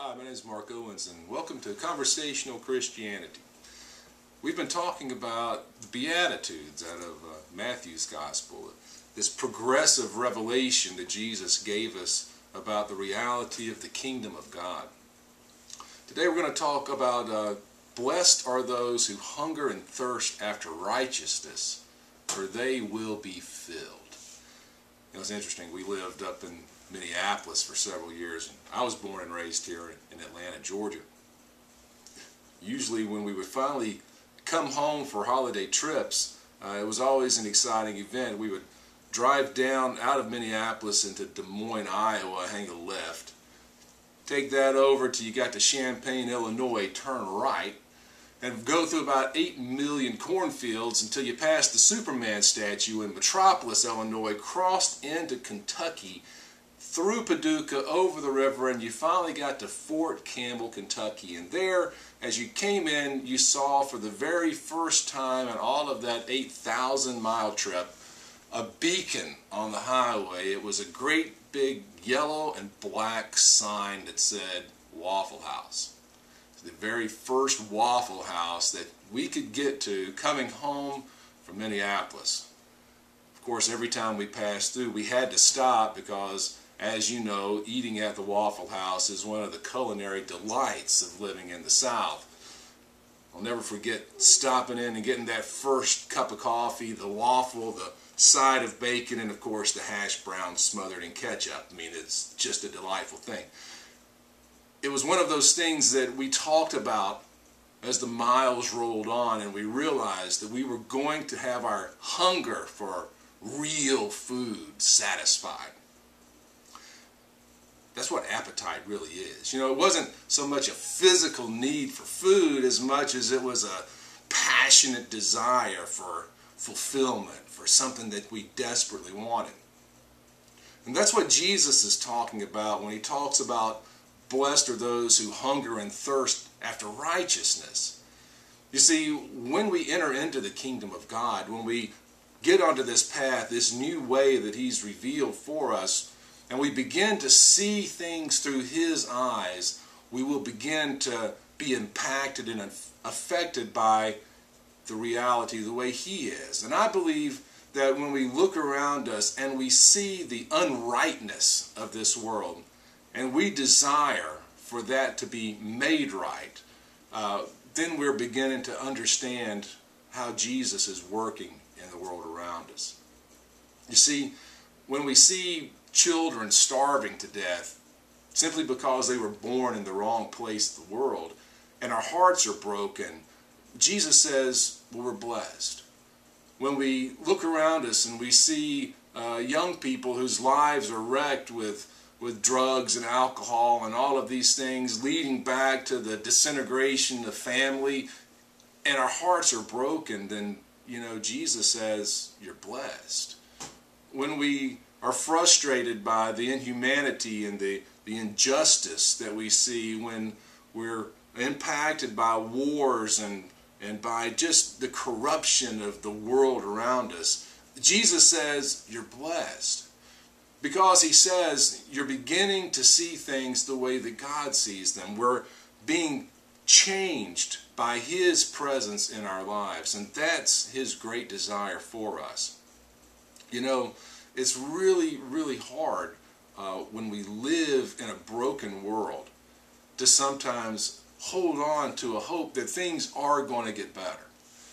Hi, my name is Mark Owens and welcome to Conversational Christianity. We've been talking about the Beatitudes out of Matthew's Gospel, this progressive revelation that Jesus gave us about the reality of the kingdom of God. Today we're going to talk about blessed are those who hunger and thirst after righteousness, for they will be filled. You know, it's interesting, we lived up in Minneapolis for several years, and I was born and raised here in Atlanta, Georgia. Usually when we would finally come home for holiday trips, it was always an exciting event. We would drive down out of Minneapolis into Des Moines, Iowa, hang a left, take that over till you got to Champaign, Illinois, turn right, and go through about 8 million cornfields until you passed the Superman statue in Metropolis, Illinois, crossed into Kentucky, through Paducah, over the river, and you finally got to Fort Campbell, Kentucky. And there, as you came in, you saw for the very first time in all of that 8,000-mile trip, a beacon on the highway. It was a great big yellow and black sign that said Waffle House. The very first Waffle House that we could get to coming home from Minneapolis. Of course, every time we passed through, we had to stop because, as you know, eating at the Waffle House is one of the culinary delights of living in the South. I'll never forget stopping in and getting that first cup of coffee, the waffle, the side of bacon, and of course the hash brown smothered in ketchup. I mean, it's just a delightful thing. It was one of those things that we talked about as the miles rolled on, and we realized that we were going to have our hunger for real food satisfied. That's what appetite really is. You know, it wasn't so much a physical need for food as much as it was a passionate desire for fulfillment, for something that we desperately wanted. And that's what Jesus is talking about when he talks about blessed are those who hunger and thirst after righteousness. You see, when we enter into the kingdom of God, when we get onto this path, this new way that he's revealed for us, and we begin to see things through his eyes, we will begin to be impacted and affected by the reality, the way he is. And I believe that when we look around us and we see the unrightness of this world, and we desire for that to be made right, then we're beginning to understand how Jesus is working in the world around us. You see, when we see children starving to death simply because they were born in the wrong place in the world, and our hearts are broken, Jesus says, well, we're blessed. When we look around us and we see young people whose lives are wrecked with drugs and alcohol and all of these things leading back to the disintegration of family, and our hearts are broken, then, you know, Jesus says, you're blessed. When we are frustrated by the inhumanity and the injustice that we see, when we're impacted by wars and by just the corruption of the world around us, Jesus says you're blessed. Because he says you're beginning to see things the way that God sees them. We're being changed by his presence in our lives, and that's his great desire for us. You know, it's really, really hard when we live in a broken world to sometimes hold on to a hope that things are going to get better.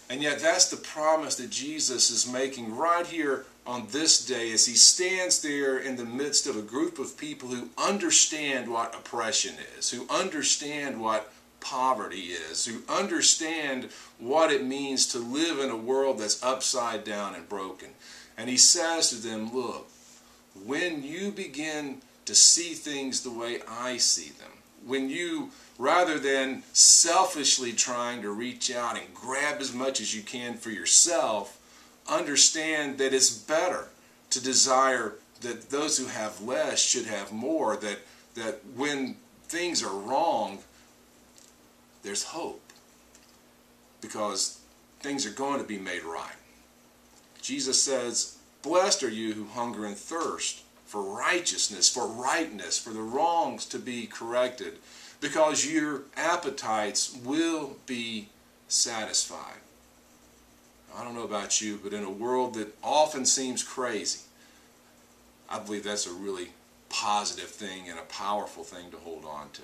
And yet that's the promise that Jesus is making right here on this day as he stands there in the midst of a group of people who understand what oppression is, who understand what poverty is, who understand what it means to live in a world that's upside down and broken. And he says to them, look, when you begin to see things the way I see them, when you, rather than selfishly trying to reach out and grab as much as you can for yourself, understand that it's better to desire that those who have less should have more, that when things are wrong, there's hope, because things are going to be made right. Jesus says, blessed are you who hunger and thirst for righteousness, for rightness, for the wrongs to be corrected. because your appetites will be satisfied. I don't know about you, but in a world that often seems crazy, I believe that's a really positive thing and a powerful thing to hold on to.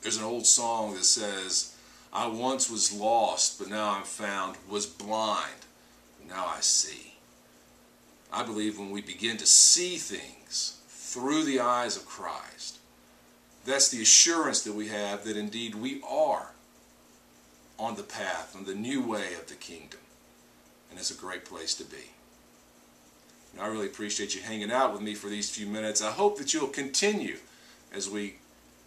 There's an old song that says, I once was lost, but now I'm found, was blind, but now I see. I believe when we begin to see things through the eyes of Christ, that's the assurance that we have that indeed we are on the path, on the new way of the kingdom. And it's a great place to be. And I really appreciate you hanging out with me for these few minutes. I hope that you'll continue as we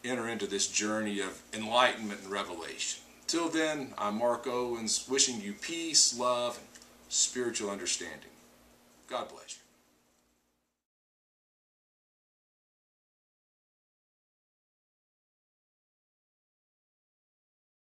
enter into this journey of enlightenment and revelation. Till then, I'm Mark Owens, wishing you peace, love, and spiritual understanding. God bless you.